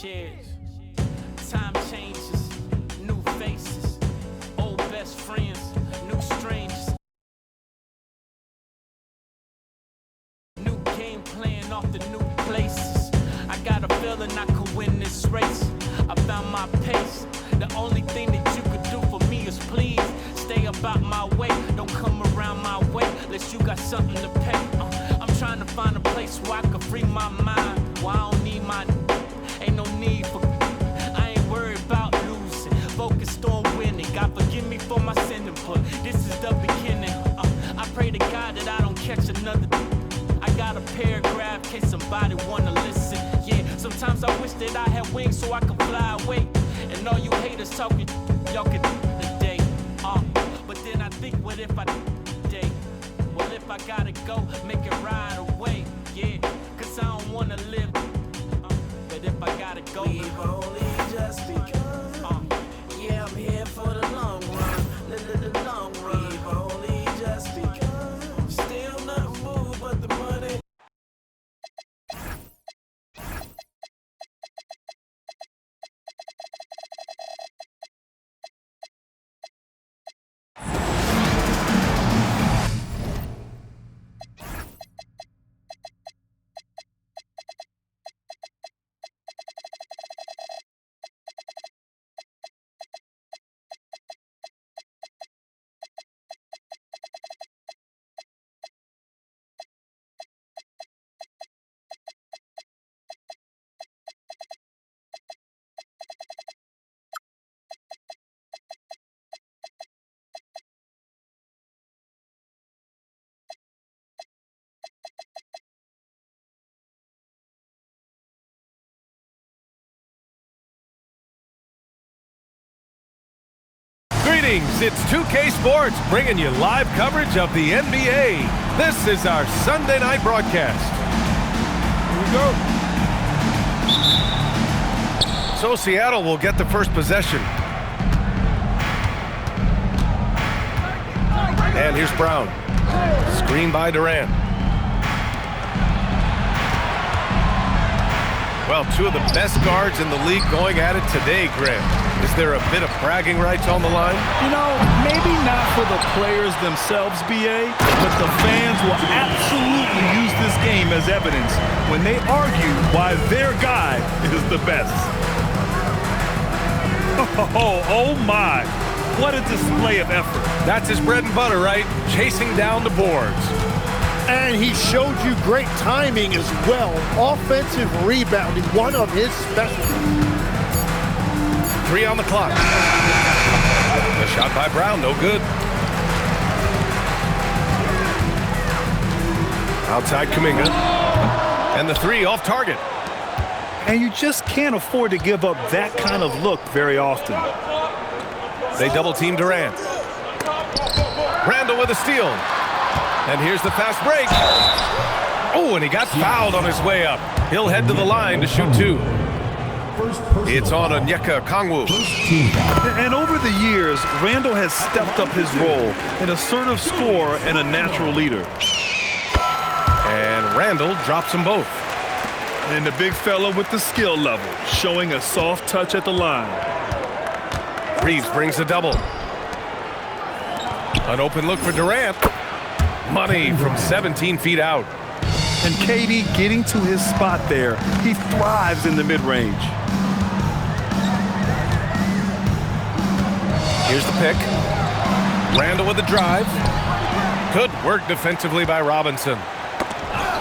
Cheers. Time changes, new faces, old best friends, new strangers. New game plan off the new places. I got a feeling I could win this race. I found my pace. The only thing that you could do for me is please stay about my way. Don't come around my way unless you got something to pay. I'm trying to find a place where I can free my mind. Where I don't need my, ain't no need for, I ain't worried about losing. Focused on winning. God forgive me for my sinning, but this is the beginning. I pray to God that I don't catch another. I got a paragraph in case somebody wanna listen. Yeah, sometimes I wish that I had wings so I could fly away. And all you haters talking, y'all could today. But then I think, what if I day? Well, if I gotta go, make it right away. Yeah, cause I don't wanna live. But if I gotta go, we've only just begun. Yeah, I'm here for the long run. The long run. We've only just begun. Still nothing moved but the money. Greetings, it's 2K Sports bringing you live coverage of the NBA. This is our Sunday night broadcast. Here we go. So Seattle will get the first possession. And here's Brown. Screen by Durant. Well, two of the best guards in the league going at it today, Graham. Is there a bit of bragging rights on the line? You know, maybe not for the players themselves, BA, but the fans will absolutely use this game as evidence when they argue why their guy is the best. Oh my. What a display of effort. That's his bread and butter, right? Chasing down the boards. And he showed you great timing as well. Offensive rebounding, one of his specialties. 3 on the clock. The shot by Brown, no good. Outside Kuminga. And the 3 off target. And you just can't afford to give up that kind of look very often. They double team Durant. Randall with a steal. And here's the fast break. Oh, and he got fouled on his way up. He'll head to the line to shoot 2. It's on Onyeka Okongwu. And over the years, Randall has stepped up his role, an assertive scorer and a natural leader. And Randall drops them both. And the big fella with the skill level, showing a soft touch at the line. Reeves brings a double. An open look for Durant. Money from 17 feet out. And KD getting to his spot there. He thrives in the mid-range. Here's the pick. Randall with the drive. Good work defensively by Robinson.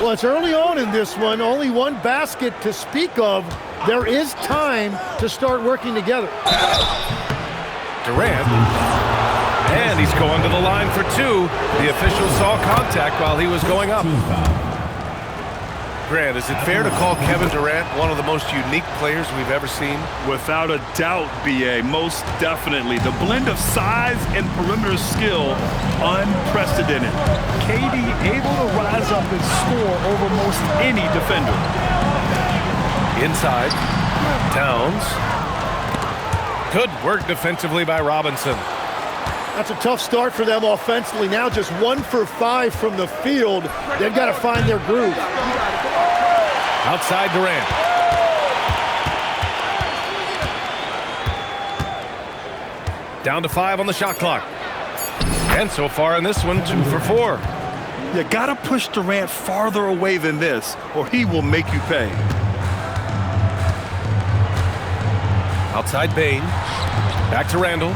Well, it's early on in this one. Only one basket to speak of. There is time to start working together. Durant. And he's going to the line for 2. The official saw contact while he was going up. Grant, is it fair to call Kevin Durant one of the most unique players we've ever seen? Without a doubt, BA, most definitely. The blend of size and perimeter skill, unprecedented. KD able to rise up and score over most any defender. Inside, Towns. Good work defensively by Robinson. That's a tough start for them offensively. Now just 1 for 5 from the field. They've got to find their groove. Outside Durant. Down to 5 on the shot clock. And so far in this one, 2 for 4. You gotta push Durant farther away than this, or he will make you pay. Outside Bane. Back to Randall.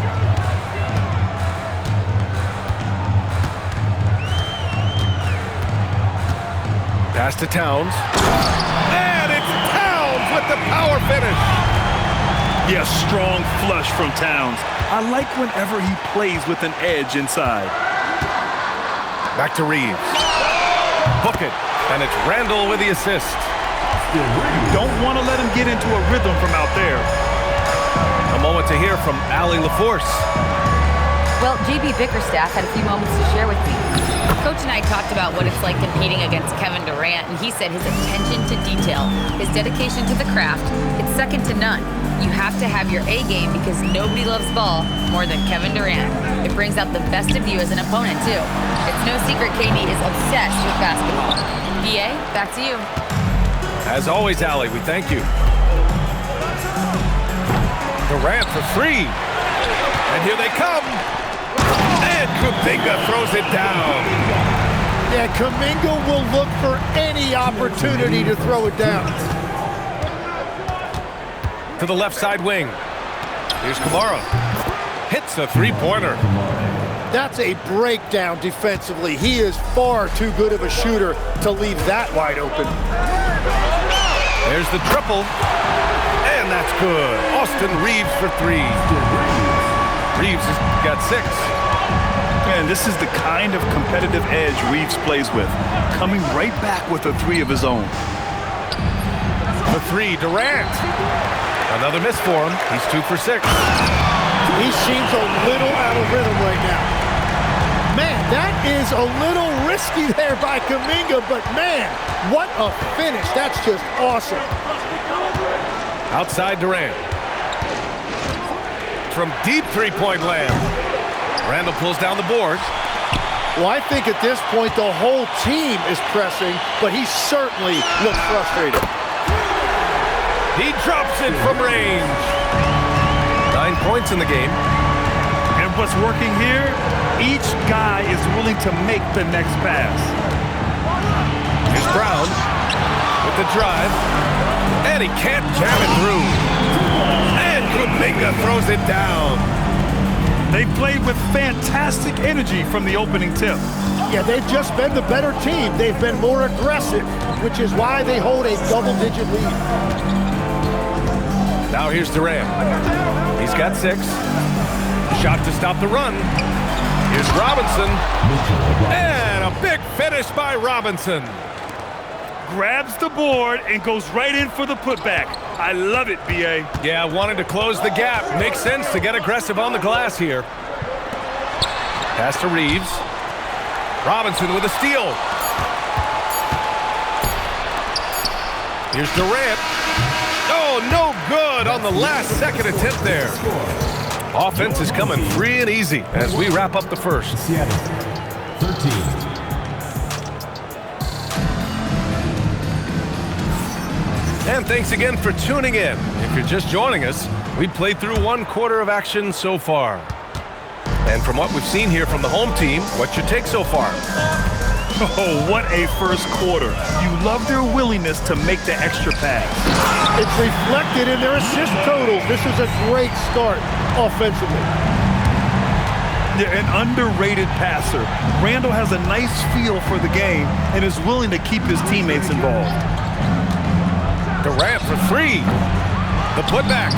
Pass to Towns. And it's Towns with the power finish. Yeah, strong flush from Towns. I like whenever he plays with an edge inside. Back to Reeves. Book it. And it's Randall with the assist. Don't want to let him get into a rhythm from out there. A moment to hear from Allie LaForce. Well, JB Bickerstaff had a few moments to share with me. Coach and I talked about what it's like competing against Kevin Durant, and he said his attention to detail, his dedication to the craft, it's second to none. You have to have your A game because nobody loves ball more than Kevin Durant. It brings out the best of you as an opponent, too. It's no secret KD is obsessed with basketball. BA, back to you. As always, Allie, we thank you. Durant for 3. And here they come. And Kuminga throws it down. Yeah, Kuminga will look for any opportunity to throw it down. To the left side wing. Here's Kamara. Hits a 3-pointer. That's a breakdown defensively. He is far too good of a shooter to leave that wide open. There's the triple. And that's good. Austin Reeves for 3. Reeves has got 6. Man, this is the kind of competitive edge Reeves plays with. Coming right back with a 3 of his own. For 3, Durant. Another miss for him. He's 2 for 6. He seems a little out of rhythm right now. Man, that is a little risky there by Kuminga, but man, what a finish. That's just awesome. Outside Durant. From deep 3-point land. Randall pulls down the board. Well, I think at this point the whole team is pressing, but he certainly looks frustrated. He drops it from range. 9 points in the game. And what's working here, each guy is willing to make the next pass. Here's Brown with the drive. And he can't jam it through. And Kuminga throws it down. They played with fantastic energy from the opening tip. Yeah, they've just been the better team. They've been more aggressive, which is why they hold a double-digit lead. Now here's Durant. He's got 6. Shot to stop the run. Here's Robinson. And a big finish by Robinson. Grabs the board and goes right in for the putback. I love it, B.A. Yeah, wanting to close the gap. Makes sense to get aggressive on the glass here. Pass to Reeves. Robinson with a steal. Here's Durant. Oh, no good on the last second attempt there. Offense is coming free and easy as we wrap up the first. Seattle, 13. And thanks again for tuning in. If you're just joining us, we played through 1 quarter of action so far. And from what we've seen here from the home team, what's your take so far? Oh, what a first quarter. You love their willingness to make the extra pass. It's reflected in their assist totals. This is a great start offensively. They're an underrated passer. Randall has a nice feel for the game and is willing to keep his teammates involved. Durant for 3. The putback.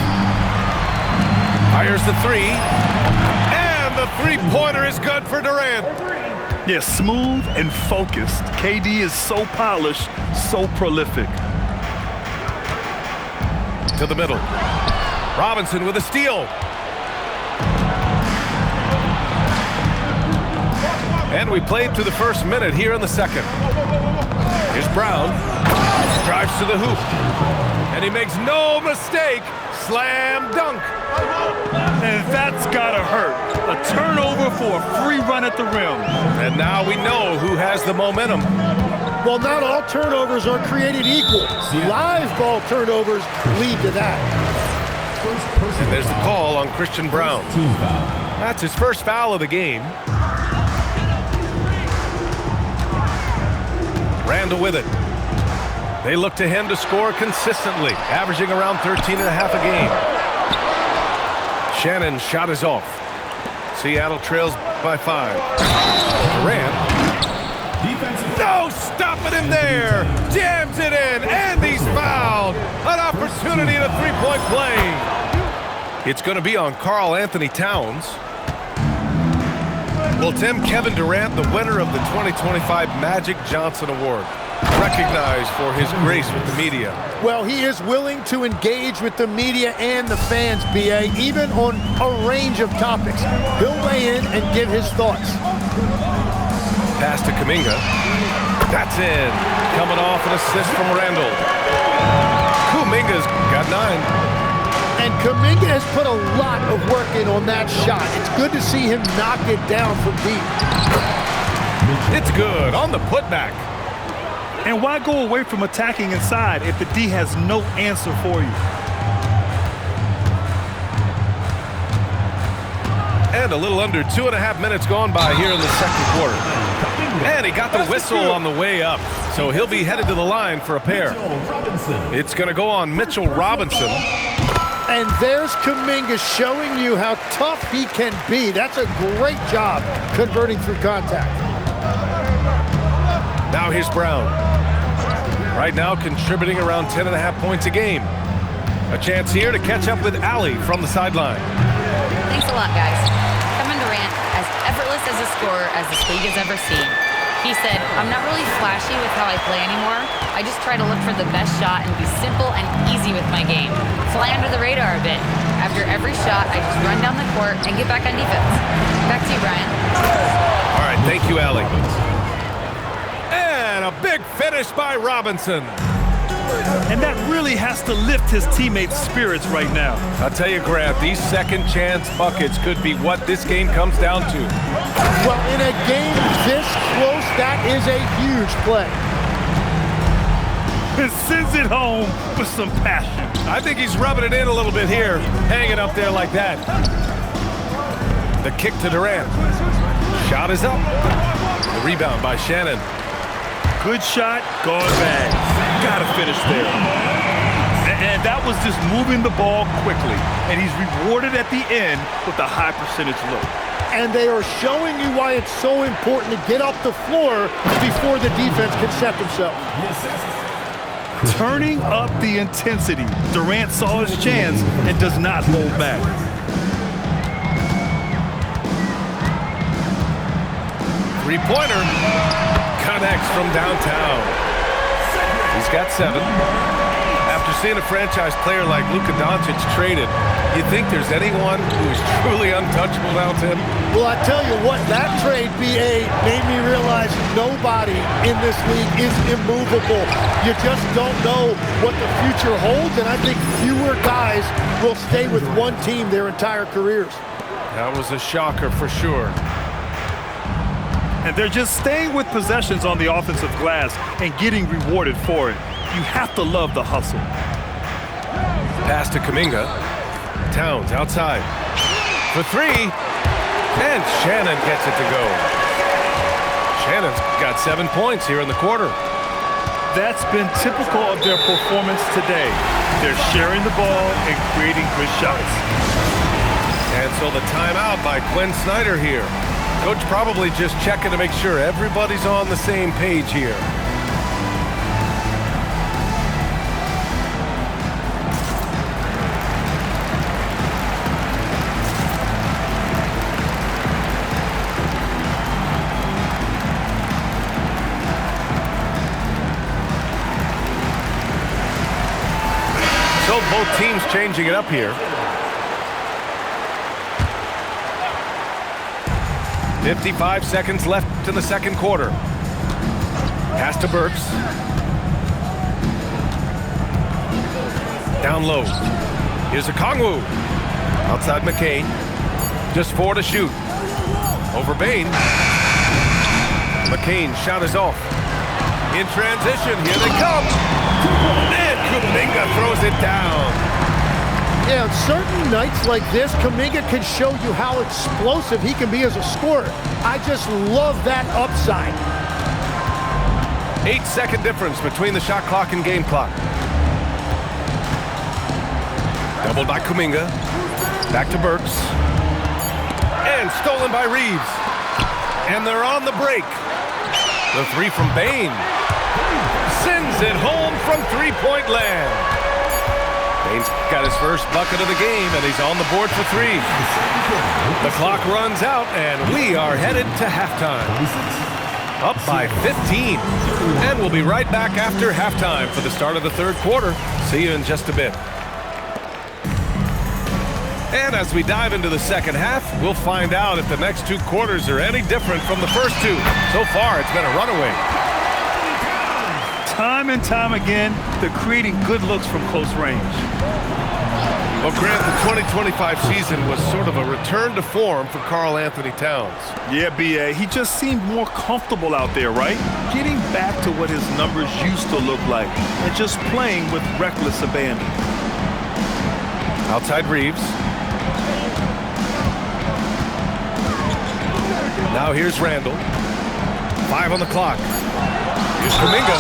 Fires the 3. And the 3-pointer is good for Durant. Yeah, smooth and focused. KD is so polished, so prolific. To the middle. Robinson with a steal. And we played through the first minute here in the second. Here's Brown. Drives to the hoop. And he makes no mistake. Slam dunk. And that's gotta hurt. A turnover for a free run at the rim. And now we know who has the momentum. Well, not all turnovers are created equal. Live ball turnovers lead to that. And there's the call on Christian Braun. Team foul. That's his first foul of the game. Randall with it. They look to him to score consistently, averaging around 13 and a half a game. Shannon's shot is off. Seattle trails by 5. Durant. No, stopping him there. Jams it in, and he's fouled. An opportunity at a three-point play. It's going to be on Karl Anthony Towns. Well, Tim, Kevin Durant, the winner of the 2025 Magic Johnson Award, recognized for his grace with the media. Well, he is willing to engage with the media and the fans, B.A., even on a range of topics. He'll weigh in and give his thoughts. Pass to Kuminga. That's in. Coming off an assist from Randall. Kuminga's got 9. And Kuminga has put a lot of work in on that shot. It's good to see him knock it down from deep. It's good on the putback. And why go away from attacking inside if the D has no answer for you? And a little under 2.5 minutes gone by here in the second quarter. And he got the whistle on the way up, so he'll be headed to the line for a pair. It's going to go on Mitchell Robinson. And there's Kuminga showing you how tough he can be. That's a great job converting through contact. Now here's Brown. Right now contributing around 10.5 points a game. A chance here to catch up with Allie from the sideline. Thanks a lot, guys. Kevin Durant, as effortless as a scorer as this league has ever seen. He said, I'm not really flashy with how I play anymore. I just try to look for the best shot and be simple and easy with my game. Fly under the radar a bit. After every shot, I just run down the court and get back on defense. Back to you, Brian. All right, thank you, Allie. And a big finish by Robinson. And that really has to lift his teammates' spirits right now. I'll tell you, Grant, these second chance buckets could be what this game comes down to. Well, in a game this close, that is a huge play. And sends it home with some passion. I think he's rubbing it in a little bit here, hanging up there like that. The kick to Durant. Shot is up. The rebound by Shannon. Good shot, gone bad. Gotta finish there. And that was just moving the ball quickly. And he's rewarded at the end with a high percentage look. And they are showing you why it's so important to get off the floor before the defense can set themselves. Turning up the intensity. Durant saw his chance and does not hold back. Three-pointer. Connects from downtown. He's got 7. After seeing a franchise player like Luka Doncic traded, you think there's anyone who is truly untouchable now, Tim? Well, I tell you what, that trade, BA, made me realize nobody in this league is immovable. You just don't know what the future holds, and I think fewer guys will stay with one team their entire careers. That was a shocker for sure. And they're just staying with possessions on the offensive glass and getting rewarded for it. You have to love the hustle. Pass to Kuminga. Towns outside. For 3. And Shannon gets it to go. Shannon's got 7 points here in the quarter. That's been typical of their performance today. They're sharing the ball and creating good shots. And so the timeout by Quinn Snyder here. Coach probably just checking to make sure everybody's on the same page here. So both teams changing it up here. 55 seconds left in the second quarter. Pass to Burks. Down low. Here's a Kongwu. Outside McCain. Just 4 to shoot. Over Bane. McCain shot is off. In transition, here they come. And Kuminga throws it down. Yeah, on certain nights like this, Kuminga can show you how explosive he can be as a scorer. I just love that upside. 8-second difference between the shot clock and game clock. Doubled by Kuminga. Back to Burks. And stolen by Reeves. And they're on the break. The three from Bane. Sends it home from three-point land. Bane's got his first bucket of the game, and he's on the board for three. The clock runs out, and we are headed to halftime. Up by 15. And we'll be right back after halftime for the start of the third quarter. See you in just a bit. And as we dive into the second half, we'll find out if the next two quarters are any different from the first two. So far, it's been a runaway. Time and time again, they're creating good looks from close range. Well, Grant, the 2025 season was sort of a return to form for Karl Anthony Towns. Yeah, B.A., he just seemed more comfortable out there, right? Getting back to what his numbers used to look like and just playing with reckless abandon. Outside Reeves. Now here's Randall. 5 on the clock. Here's Kuminga.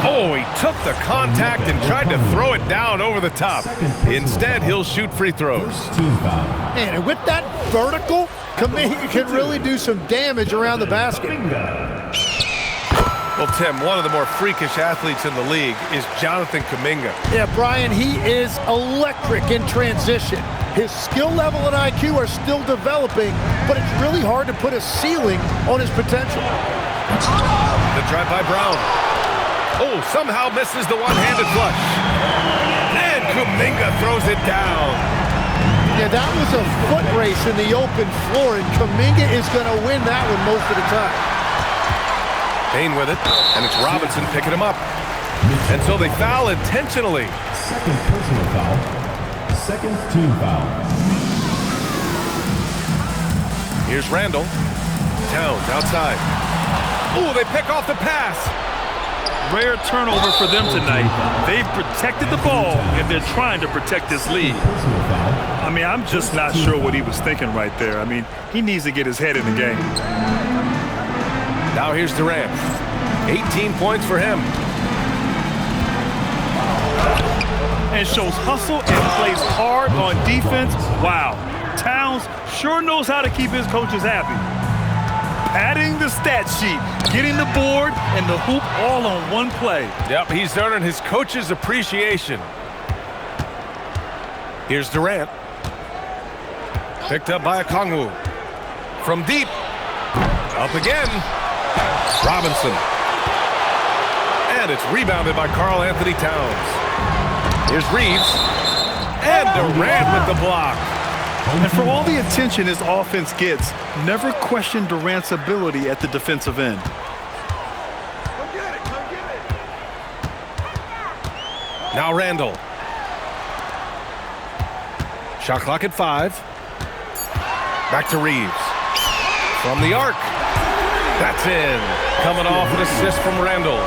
Oh, he took the contact and tried to throw it down over the top. Instead, he'll shoot free throws. Man, and with that vertical, Kuminga can really do some damage around the basket. Well, Tim, one of the more freakish athletes in the league is Jonathan Kuminga. Yeah, Brian, he is electric in transition. His skill level and IQ are still developing, but it's really hard to put a ceiling on his potential. The drive by Brown. Oh, somehow misses the one-handed flush. And Kuminga throws it down. Yeah, that was a foot race in the open floor, and Kuminga is going to win that one most of the time. Bane with it, and it's Robinson picking him up. And so they foul intentionally. Second personal foul. Second team foul. Here's Randall. Towns outside. Oh, they pick off the pass. Rare turnover for them tonight. They've protected the ball, and they're trying to protect this lead. I mean, I'm just not sure what he was thinking right there. I mean, he needs to get his head in the game. Now here's Durant. 18 points for him. And shows hustle and plays hard on defense. Wow. Towns sure knows how to keep his coaches happy. Padding the stat sheet, getting the board and the hoop all on one play. Yep, he's earning his coach's appreciation. Here's Durant. Picked up by Okongwu. From deep. Up again. Robinson. And it's rebounded by Karl Anthony Towns. Here's Reeves. And Durant with the block. And for all the attention his offense gets, never question Durant's ability at the defensive end. Now Randall. Shot clock at 5. Back to Reeves. From the arc. That's in. Coming off an assist from Randall.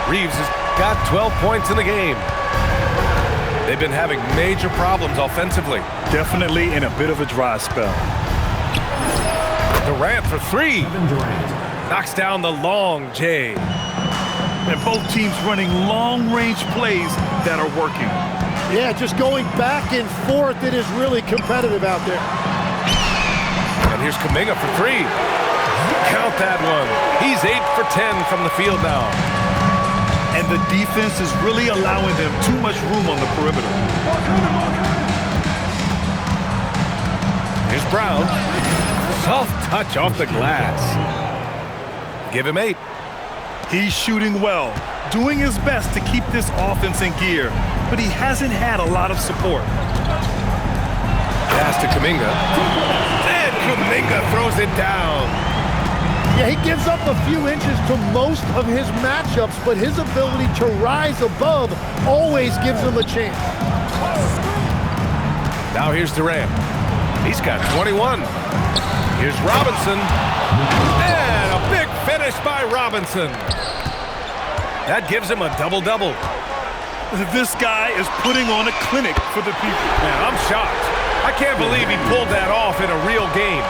Reeves has got 12 points in the game. They've been having major problems offensively. Definitely in a bit of a dry spell. Durant for 3. Knocks down the long J. And both teams running long-range plays that are working. Yeah, just going back and forth, it is really competitive out there. And here's Kuminga for 3. Count that one. He's 8 for 10 from the field now. And the defense is really allowing them too much room on the perimeter. Here's Brown. Soft touch off the glass. Give him 8. He's shooting well, doing his best to keep this offense in gear, but he hasn't had a lot of support. Pass to Kuminga. And Kuminga throws it down. Yeah, he gives up a few inches to most of his matchups, but his ability to rise above always gives him a chance. Now here's Durant. He's got 21. Here's Robinson. And a big finish by Robinson. That gives him a double-double. This guy is putting on a clinic for the people. Man, I'm shocked. I can't believe he pulled that off in a real game.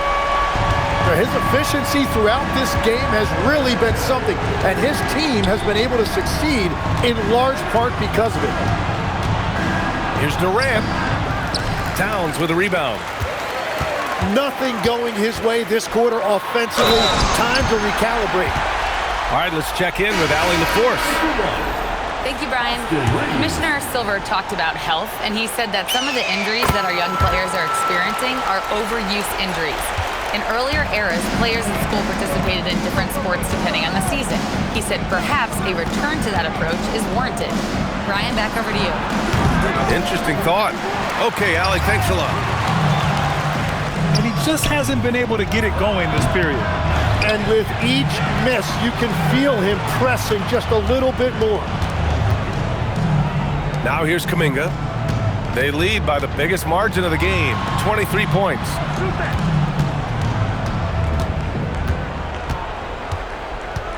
His efficiency throughout this game has really been something, and his team has been able to succeed in large part because of it. Here's Durant. Towns with a rebound. Nothing going his way this quarter offensively. Time to recalibrate. All right, let's check in with Allie LaForce. Thank you, Brian. Commissioner Silver talked about health, and he said that some of the injuries that our young players are experiencing are overuse injuries. In earlier eras, players in school participated in different sports depending on the season. He said perhaps a return to that approach is warranted. Brian, back over to you. Interesting thought. Okay, Allie, thanks a lot. And he just hasn't been able to get it going this period. And with each miss, you can feel him pressing just a little bit more. Now here's Kuminga. They lead by the biggest margin of the game, 23 points.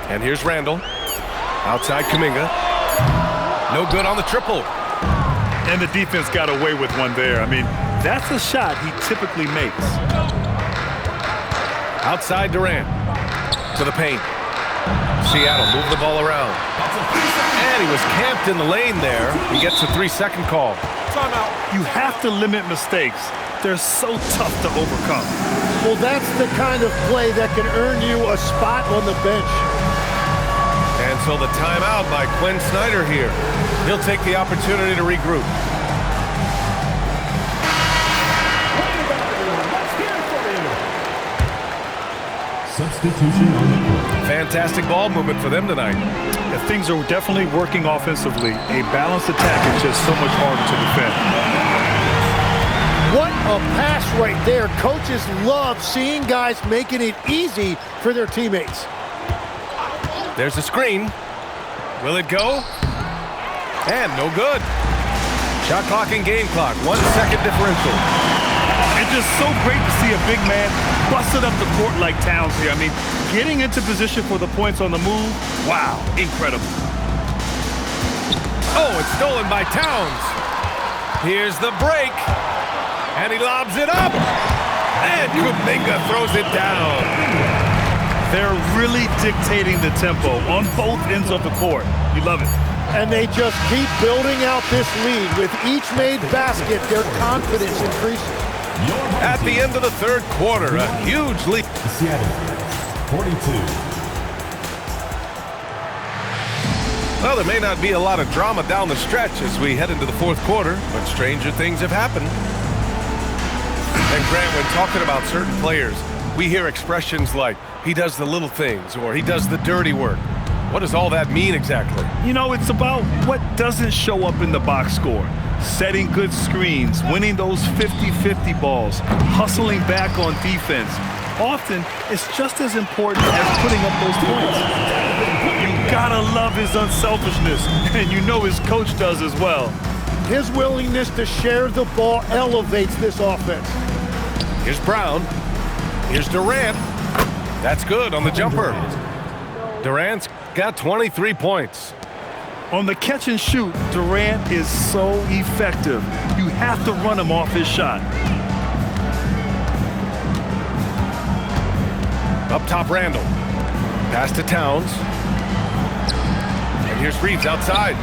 And here's Randall. Outside Kuminga. No good on the triple. And the defense got away with one there. I mean, that's a shot he typically makes. Outside Durant. To the paint. Seattle move the ball around. And he was camped in the lane there. He gets a 3-second call. Timeout. You have to limit mistakes. They're so tough to overcome. Well, that's the kind of play that can earn you a spot on the bench. And so the timeout by Quinn Snyder here. He'll take the opportunity to regroup. Substitution on the court. Fantastic ball movement for them tonight. If things are definitely working offensively, a balanced attack is just so much harder to defend. What a pass right there. Coaches love seeing guys making it easy for their teammates. There's a screen. Will it go? And no good. Shot clock and game clock. 1 second differential. It's just so great to see a big man busted up the court like Towns here. I mean, getting into position for the points on the move, wow, incredible. Oh, it's stolen by Towns. Here's the break. And he lobs it up. And Kuminga throws it down. They're really dictating the tempo on both ends of the court. You love it. And they just keep building out this lead. With each made basket, their confidence increases. At the end of the third quarter, a huge lead. Seattle, 42. Well, there may not be a lot of drama down the stretch as we head into the fourth quarter, but stranger things have happened. And Grant, when talking about certain players, we hear expressions like, he does the little things, or he does the dirty work. What does all that mean exactly? You know, it's about what doesn't show up in the box score. Setting good screens, winning those 50-50 balls, hustling back on defense. Often, it's just as important as putting up those points. You gotta love his unselfishness, and you know his coach does as well. His willingness to share the ball elevates this offense. Here's Brown. Here's Durant. That's good on the jumper. Durant's got 23 points. On the catch and shoot, Durant is so effective. You have to run him off his shot. Up top, Randall. Pass to Towns. And here's Reeves outside.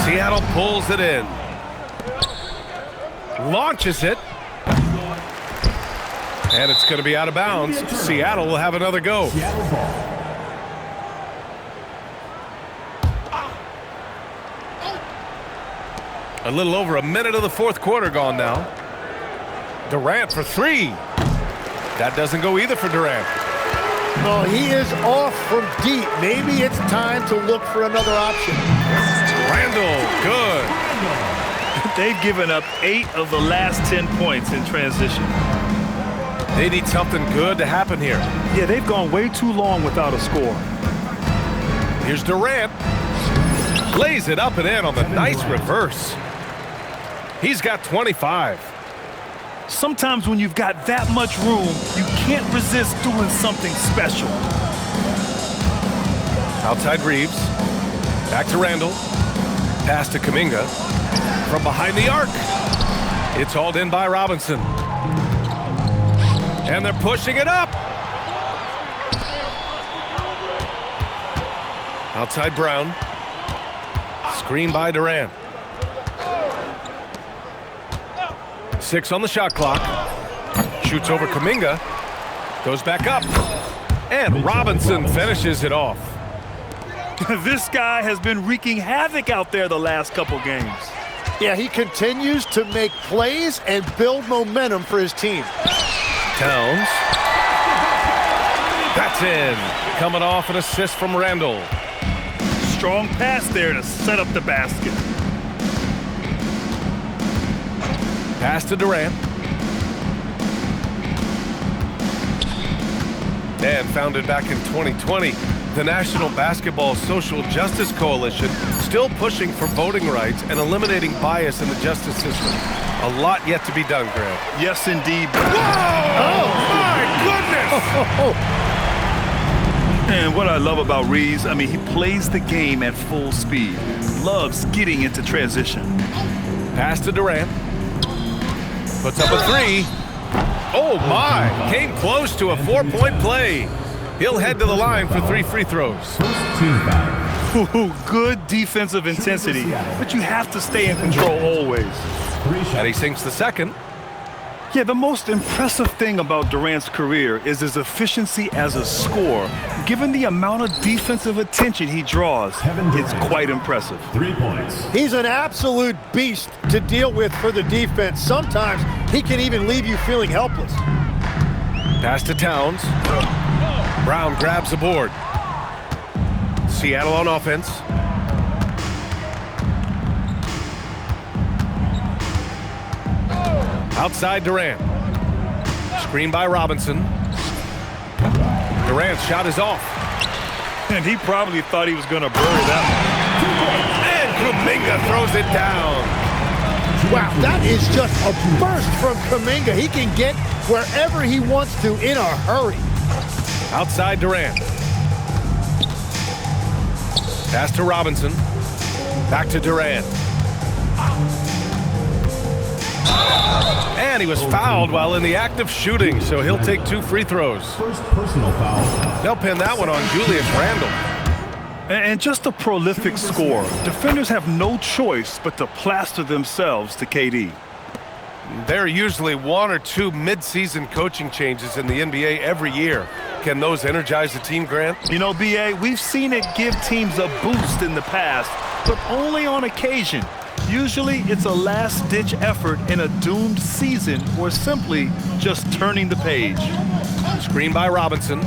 Seattle pulls it in. Launches it. And it's going to be out of bounds. Seattle will have another go. Seattle ball. A little over a minute of the fourth quarter gone now. Durant for three. That doesn't go either for Durant. Oh, he is off from deep. Maybe it's time to look for another option. Randall, good. They've given up 8 of the last 10 points in transition. They need something good to happen here. Yeah, they've gone way too long without a score. Here's Durant. Lays it up and in on the nice reverse. He's got 25. Sometimes when you've got that much room, you can't resist doing something special. Outside Reeves. Back to Randall. Pass to Kuminga. From behind the arc. It's hauled in by Robinson. And they're pushing it up. Outside Brown. Screen by Durant. 6 on the shot clock. Shoots over Kuminga. Goes back up. And Robinson finishes it off. This guy has been wreaking havoc out there the last couple games. Yeah, he continues to make plays and build momentum for his team. Towns. That's in. Coming off an assist from Randall. Strong pass there to set up the basket. Pass to Durant. And founded back in 2020, the National Basketball Social Justice Coalition still pushing for voting rights and eliminating bias in the justice system. A lot yet to be done, Grant. Yes, indeed. Whoa! Oh, my goodness! And what I love about Reeves, I mean, he plays the game at full speed. Loves getting into transition. Pass to Durant. Puts up a 3. Oh, my! Came close to a 4-point play. He'll head to the line for 3 free throws. Ooh, good defensive intensity, but you have to stay in control always. And he sinks the second. Yeah, the most impressive thing about Durant's career is his efficiency as a scorer. Given the amount of defensive attention he draws, it's quite impressive. 3 points. He's an absolute beast to deal with for the defense. Sometimes he can even leave you feeling helpless. Pass to Towns. Brown grabs the board. Seattle on offense. Outside Durant. Screen by Robinson. Durant's shot is off. And he probably thought he was going to bury that And Kuminga throws it down. Wow, that is just a burst from Kuminga. He can get wherever he wants to in a hurry. Outside Durant. Pass to Robinson. Back to Durant. And he was fouled while in the act of shooting, so he'll take 2 free throws. First personal foul. They'll pin that one on Julius Randle. And just a prolific scorer. Defenders have no choice but to plaster themselves to KD. There are usually 1 or 2 mid-season coaching changes in the NBA every year. Can those energize the team, Grant? You know, B.A., we've seen it give teams a boost in the past, but only on occasion. Usually it's a last-ditch effort in a doomed season or simply just turning the page. Screen by Robinson.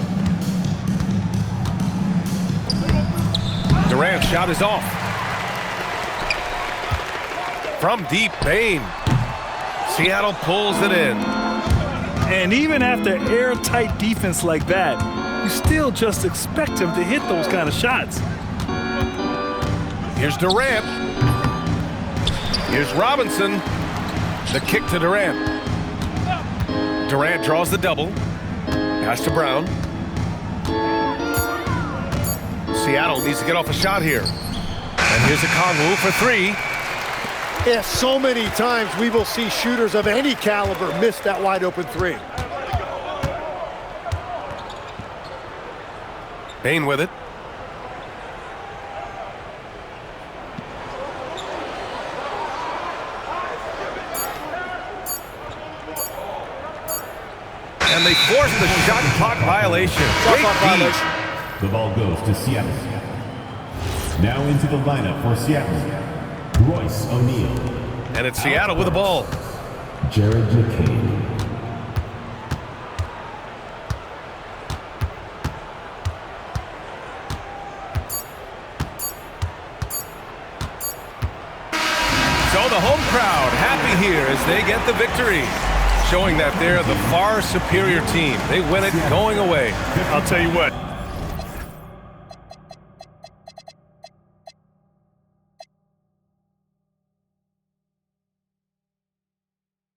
Durant's shot is off. From deep, Bane. Seattle pulls it in. And even after airtight defense like that, you still just expect him to hit those kind of shots. Here's Durant. Here's Robinson. The kick to Durant. Durant draws the double. Pass to Brown. Seattle needs to get off a shot here. And here's a Okongwu for 3. Yeah, so many times we will see shooters of any caliber miss that wide open 3. Bane with it. And they force the shot clock violation. Great D. The ball goes to Seattle. Now into the lineup for Seattle, Royce O'Neal. And it's Seattle with the ball. Jared McCain. So the home crowd happy here as they get the victory, showing that they're the far superior team. They win it going away. I'll tell you what,